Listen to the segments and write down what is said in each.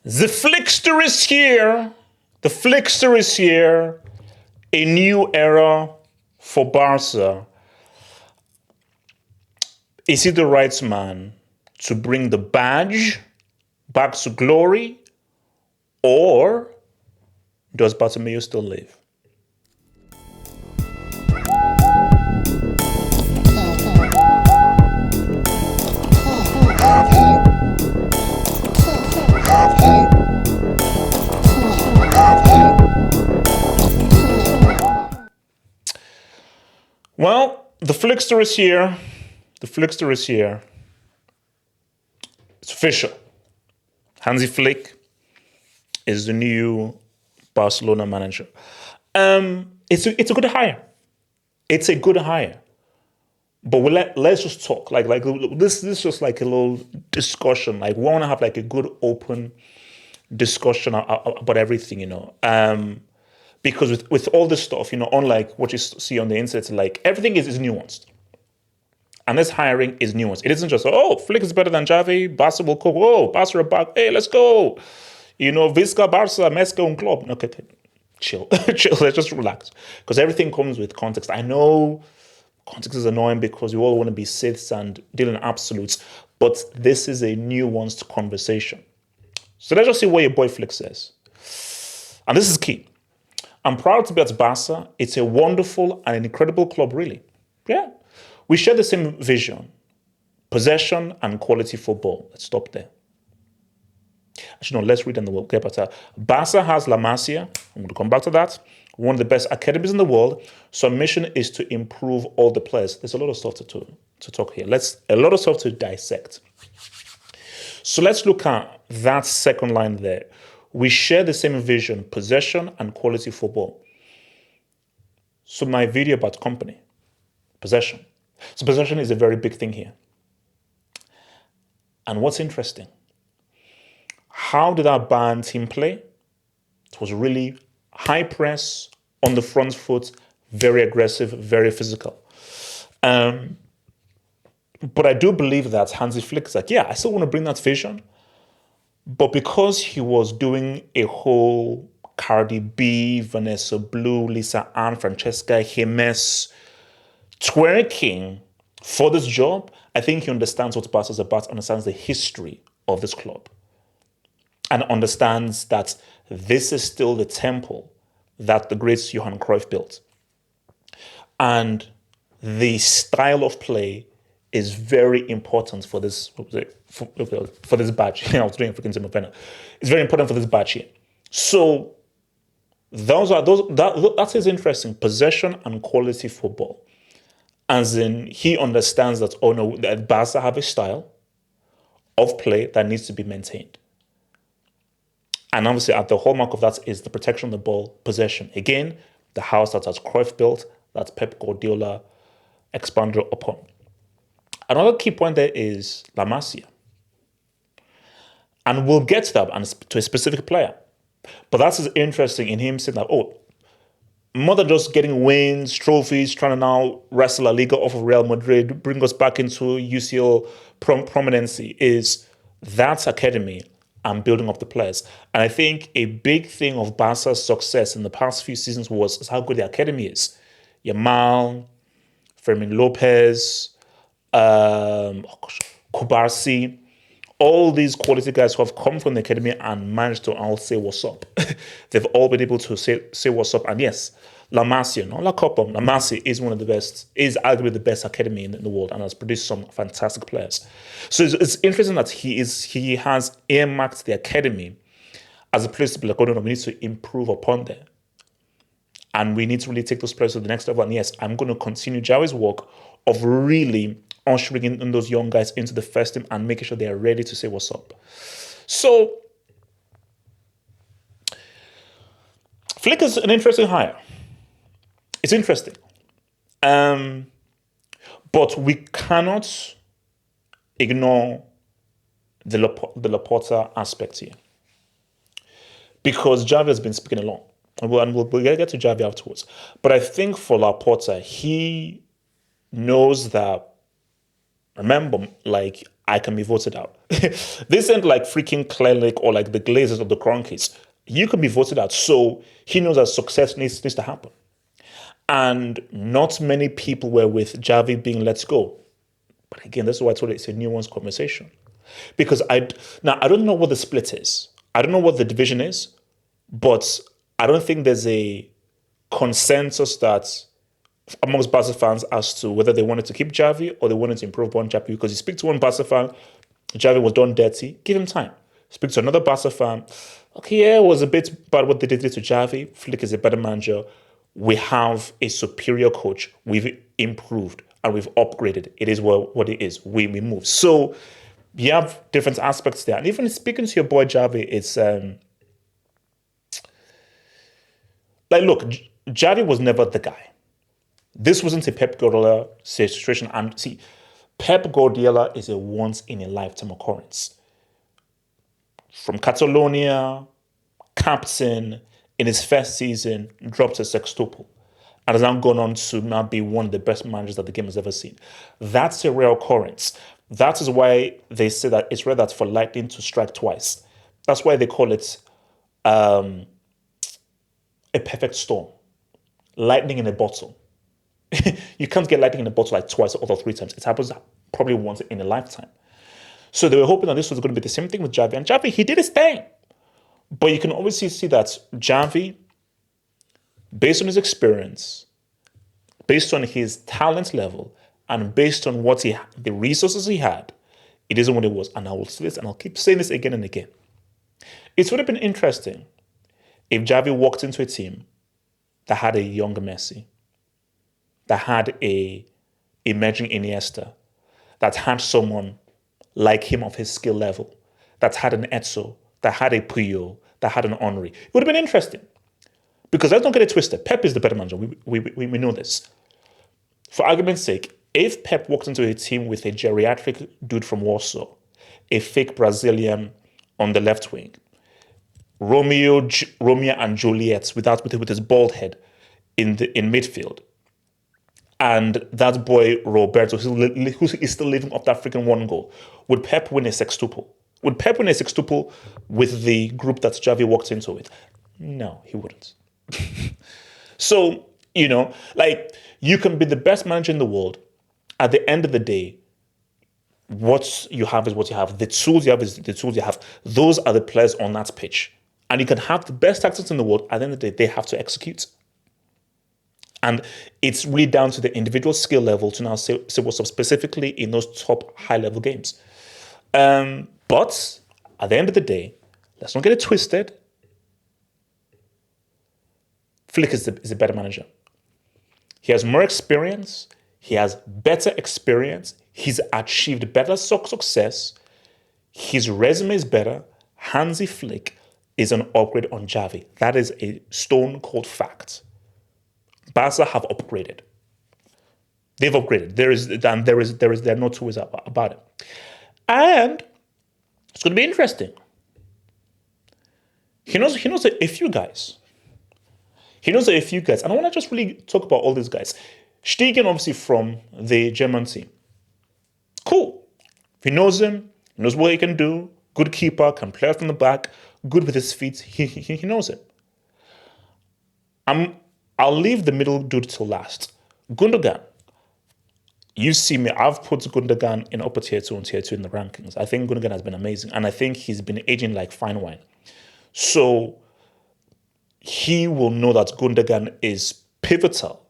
The Flickster is here. The Flickster is here. A new era for Barca. Is he the right man to bring the badge back to glory? Or does Bartomeu still live? Well, the Flickster is here. The Flickster is here. It's official. Hansi Flick is the new Barcelona manager. It's a good hire. It's a good hire. But let's just talk. Like this is just like a little discussion. Like we want to have like a good open discussion about everything, because with all this stuff, unlike what you see on the internet, like everything is nuanced. And this hiring is nuanced. It isn't just, oh, Flick is better than Xavi, Barca will cook, oh, Barca are back, hey, let's go. Visca, Barca, Mesca, un club. Okay, chill, chill, let's just relax. Because everything comes with context. I know context is annoying because we all want to be Siths and deal in absolutes, but this is a nuanced conversation. So let's just see what your boy Flick says. And this is key. I'm proud to be at Barca. It's a wonderful and an incredible club, really. Yeah. We share the same vision, possession and quality football. Let's stop there. Actually, no, let's read in the world. Barca has La Masia. I'm going to come back to that. One of the best academies in the world. So our mission is to improve all the players. There's a lot of stuff to talk here. A lot of stuff to dissect. So let's look at that second line there. We share the same vision, possession and quality football. So my video about company, possession. So possession is a very big thing here. And what's interesting, how did our Bayern team play? It was really high press, on the front foot, very aggressive, very physical. But I do believe that Hansi Flick is like, yeah, I still want to bring that vision. But because he was doing a whole Cardi B, Vanessa Blue, Lisa Ann, Francesca, Jimenez, twerking for this job, I think he understands what Barca is about, understands the history of this club, and understands that this is still the temple that the great Johan Cruyff built. And the style of play is very important for this for this batch. I was doing freaking Timofena. It's very important for this batch here. So that is interesting. Possession and quality football. As in, he understands that, oh no, that Barca have a style of play that needs to be maintained. And obviously, at the hallmark of that is the protection of the ball, possession. Again, the house that has Cruyff built, that Pep Guardiola expanded upon. Another key point there is La Masia. And we'll get to that and to a specific player. But that's interesting in him saying that, oh, more than just getting wins, trophies, trying to now wrestle La Liga off of Real Madrid, bring us back into UCL prominency, is that academy and building up the players. And I think a big thing of Barca's success in the past few seasons was how good the academy is. Yamal, Fermin Lopez, Kubarsi, all these quality guys who have come from the academy and managed to all say what's up. They've all been able to say what's up. And yes, La Masia, not La Copa, La Masia is one of the best, is arguably the best academy in the world and has produced some fantastic players. So it's interesting that he has earmarked the academy as a place to be like, oh no, we need to improve upon that. And we need to really take those players to the next level. And yes, I'm going to continue Jawi's work of really ushering in those young guys into the first team and making sure they are ready to say what's up. So, Flick is an interesting hire. It's interesting. But we cannot ignore the Laporta aspect here. Because Xavi has been speaking along. And we'll get to Xavi afterwards. But I think for Laporta, he knows that, remember, like I can be voted out. This isn't like freaking Clear Lake or like the Glazers of the Cronkies. You can be voted out. So he knows that success needs to happen. And not many people were with Xavi being let go. But again, that's why I told you it's a nuanced conversation. Because I don't know what the split is. I don't know what the division is, but I don't think there's a consensus that amongst Barca fans as to whether they wanted to keep Xavi or they wanted to improve upon Xavi. Because you speak to one Barca fan, Xavi was done dirty, give him time. Speak to another Barca fan, okay, yeah, it was a bit bad what they did to Xavi. Flick is a better manager. We have a superior coach. We've improved and we've upgraded. It is what it is. We move. So you have different aspects there. And even speaking to your boy Xavi, it's like, look, Xavi was never the guy. This wasn't a Pep Guardiola situation. And see, Pep Guardiola is a once-in-a-lifetime occurrence. From Catalonia, captain, in his first season, dropped a sextuple and has now gone on to now be one of the best managers that the game has ever seen. That's a rare occurrence. That is why they say that it's rare that for lightning to strike twice. That's why they call it a perfect storm. Lightning in a bottle. You can't get lightning in a bottle like twice or 3 times. It happens probably once in a lifetime. So they were hoping that this was going to be the same thing with Xavi. And Xavi, he did his thing. But you can obviously see that Xavi, based on his experience, based on his talent level, and based on the resources he had, it isn't what it was. And I will say this, and I'll keep saying this again and again. It would have been interesting if Xavi walked into a team that had a younger Messi, that had a emerging Iniesta, that had someone like him of his skill level, that had an Etso, that had a Puyol, that had an Henry. It would have been interesting. Because let's not get it twisted. Pep is the better manager. We know this. For argument's sake, if Pep walked into a team with a geriatric dude from Warsaw, a fake Brazilian on the left wing, Romeo and Juliet with his bald head in midfield, and that boy Roberto, who is still living off that freaking one goal, would Pep win a sextuple? Would Pep win a sextuple with the group that Xavi walked into with? No, he wouldn't. So, like, you can be the best manager in the world. At the end of the day, what you have is what you have. The tools you have is the tools you have. Those are the players on that pitch. And you can have the best tactics in the world. At the end of the day, they have to execute. And it's really down to the individual skill level to now say what's up specifically in those top high-level games. But at the end of the day, let's not get it twisted. Flick is a better manager. He has more experience. He has better experience. He's achieved better success. His resume is better. Hansi Flick is an upgrade on Xavi. That is a stone-cold fact. Barca have upgraded. They've upgraded. There are no two ways about it. And it's going to be interesting. He knows a few guys. And I want to just really talk about all these guys. Stegen, obviously, from the German team. Cool. He knows him. He knows what he can do. Good keeper, can play from the back. Good with his feet. He knows it. I'll leave the middle dude till last. Gundogan. You see me, I've put Gundogan in upper tier 2 and tier 2 in the rankings. I think Gundogan has been amazing. And I think he's been aging like fine wine. So he will know that Gundogan is pivotal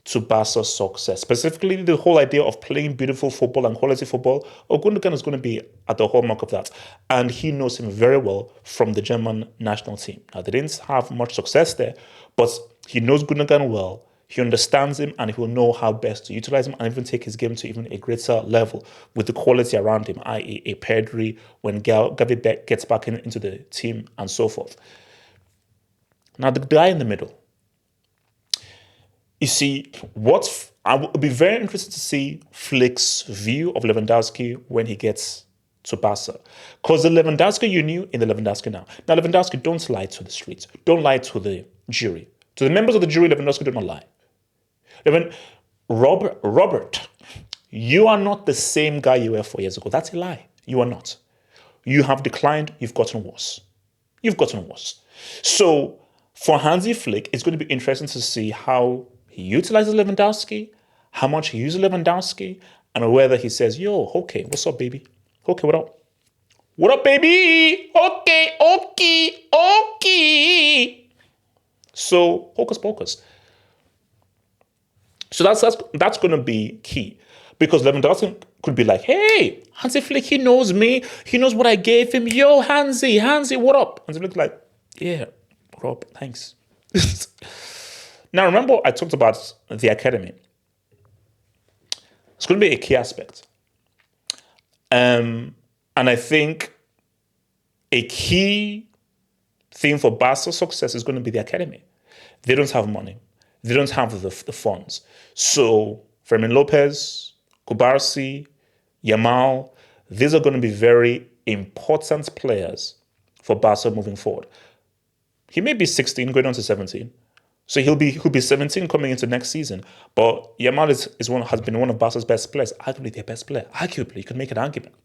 to Barca's success. Specifically, the whole idea of playing beautiful football and quality football. Gundogan is going to be at the hallmark of that. And he knows him very well from the German national team. Now, they didn't have much success there, but he knows Gundogan well. He understands him and he will know how best to utilize him and even take his game to even a greater level with the quality around him, i.e. a Pedri when Xavi gets back into the team and so forth. Now, the guy in the middle. You see, I would be very interested to see Flick's view of Lewandowski when he gets to Barca. Because the Lewandowski you knew in the Lewandowski now. Now, Lewandowski, don't lie to the streets. Don't lie to the jury. To the members of the jury, Lewandowski do not lie. Robert You are not the same guy you were 4 years ago. That's a lie. You are not. You have declined. You've gotten worse. You've gotten worse. So for Hansi Flick, it's going to be interesting to see how he utilizes Lewandowski, how much he uses Lewandowski, and whether he says, yo, okay, what's up, baby? Okay, what up? What up, baby? Okay, okay, okay. So hocus pocus. So that's going to be key. Because Lewandowski could be like, hey, Hansi Flick, he knows me. He knows what I gave him. Yo, Hansi, what up? Hansi Flick's like, yeah, what up? Thanks. Now, remember I talked about the academy. It's going to be a key aspect. And I think a key thing for Barca's success is going to be the academy. They don't have money. They don't have the funds. So Fermin Lopez, Kubarsi, Yamal, these are going to be very important players for Barca moving forward. He may be 16 going on to 17. So he'll be 17 coming into next season. But Yamal has been one of Barca's best players, arguably their best player. Arguably, you could make an argument.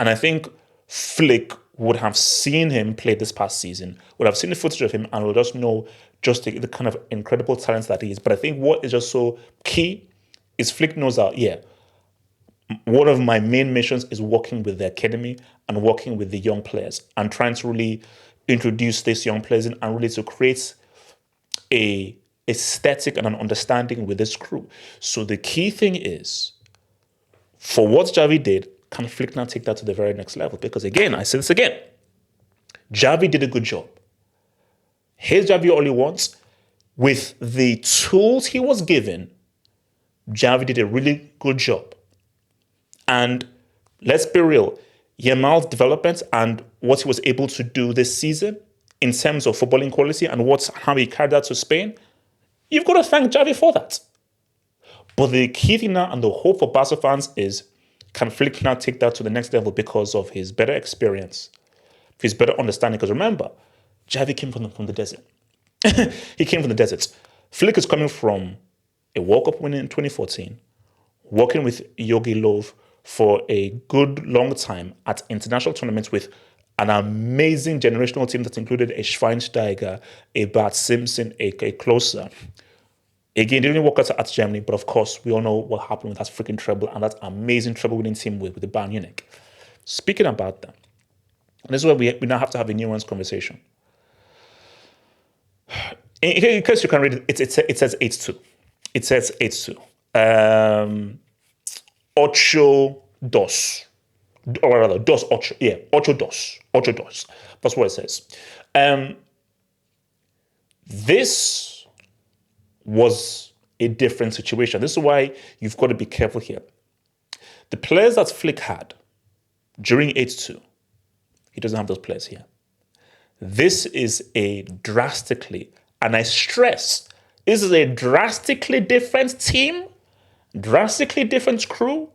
And I think Flick would have seen him play this past season, would have seen the footage of him, and will just know just the kind of incredible talent that he is. But I think what is just so key is Flick knows that, yeah, one of my main missions is working with the academy and working with the young players and trying to really introduce these young players in and really to create a aesthetic and an understanding with this crew. So the key thing is, for what Xavi did, can Flick now take that to the very next level? Because again, I say this again, Xavi did a good job. Here's Xavi all he wants. With the tools he was given, Xavi did a really good job. And let's be real, Yamal's development and what he was able to do this season in terms of footballing quality and how he carried that to Spain, you've got to thank Xavi for that. But the key thing now and the hope for Barca fans is, can Flick now take that to the next level because of his better experience, his better understanding? Because remember, Xavi came from the desert. He came from the desert. Flick is coming from a World Cup win in 2014, working with Jogi Löw for a good long time at international tournaments with an amazing generational team that included a Schweinsteiger, a Bart Simpson, a Klose. Again, they didn't work out at Germany, but of course, we all know what happened with that freaking treble and that amazing treble-winning team with the Bayern Munich. Speaking about that, and this is where we now have to have a nuanced conversation. In case you can read it, it says 8-2. It says 8-2. Ocho dos. Or rather, dos ocho. Yeah, ocho dos. Ocho dos. That's what it says. This was a different situation. This is why you've got to be careful here. The players that Flick had during 8-2, he doesn't have those players here. This is a drastically, and I stress, this is a drastically different team, drastically different crew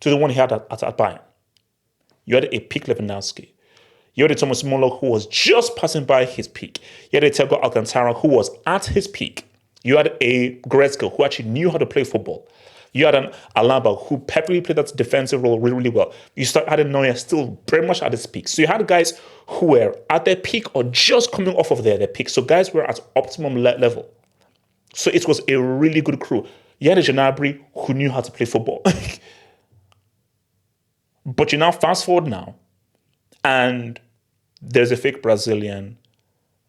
to the one he had at Bayern. You had a peak Lewandowski. You had a Thomas Muller who was just passing by his peak. You had a Thiago Alcantara who was at his peak. You had a Goretzka who actually knew how to play football. You had an Alaba who perfectly played that defensive role really, really well. You had Neuer still very much at his peak. So you had guys who were at their peak or just coming off of their peak. So guys were at optimum level. So it was a really good crew. You had a Gnabry who knew how to play football. But you now fast forward now, and there's a fake Brazilian,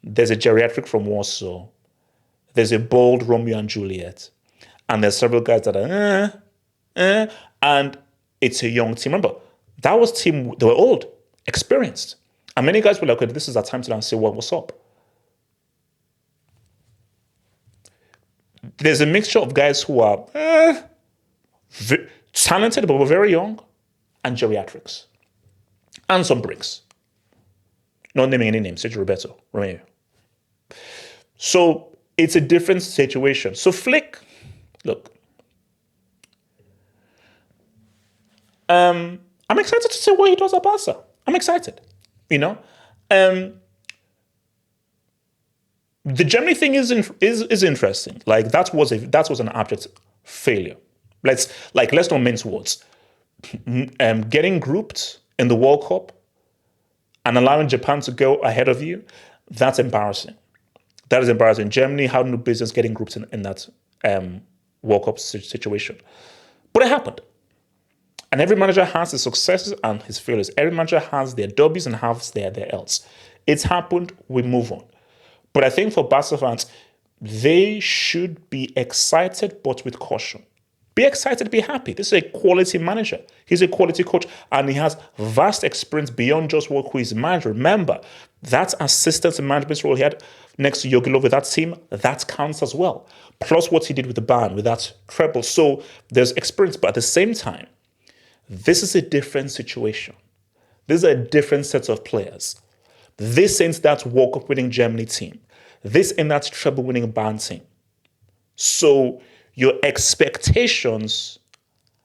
there's a geriatric from Warsaw, there's a bold Romeo and Juliet, and there's several guys that are, and it's a young team. Remember, that was team, they were old, experienced. And many guys were like, okay, this is our time to now say, well, what's up? There's a mixture of guys who are talented, but were very young, and geriatrics. And some bricks. Not naming any names, Sergio Roberto, Romeo. So it's a different situation. So Flick, look, I'm excited to see what he does at Barca. I'm excited, you know. The Germany thing is interesting. Like that was an abject failure Let's not mince words. Getting grouped in the World Cup and allowing Japan to go ahead of you, that's embarrassing. That is embarrassing. Germany had no business getting grouped in that World Cup situation. But it happened. And every manager has his successes and his failures. Every manager has their W's and has their L's. It's happened, we move on. But I think for Barca fans, they should be excited, but with caution. Be excited, be happy. This is a quality manager. He's a quality coach, and he has vast experience beyond just what who he's manager. Remember, that assistant management role he had next to Yogilov with that team, that counts as well. Plus what he did with the band, with that treble. So there's experience, but at the same time, this is a different situation. This is a different set of players. This ain't that World Cup winning Germany team. This ain't that treble winning band team. So your expectations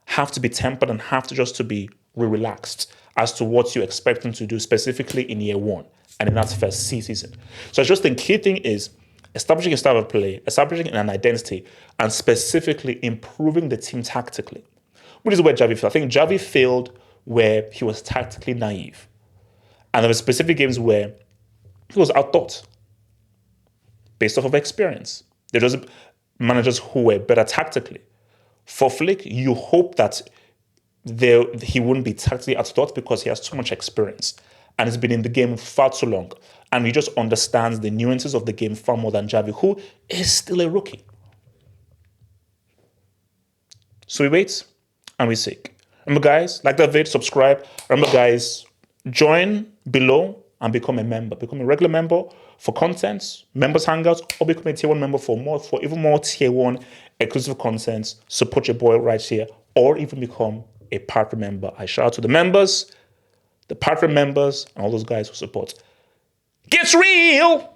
have to be tempered and have to just to be relaxed as to what you expect them to do specifically in year one and in that first season. So I just think the key thing is establishing a style of play, establishing an identity, and specifically improving the team tactically. Which is where Xavi failed. I think Xavi failed where he was tactically naive. And there were specific games where he was outthought based off of experience. There was managers who were better tactically. For Flick, you hope that he wouldn't be tactically outthought because he has too much experience and he's been in the game far too long. And he just understands the nuances of the game far more than Xavi, who is still a rookie. So we wait and we seek. Remember, guys, like that video, subscribe. Remember, guys, join below and become a member. Become a regular member for content, members hangouts, or become a tier 1 member for even more tier 1 exclusive content. Support your boy right here, or even become a partner member. I shout out to the members, the partner members, and all those guys who support. Gets real!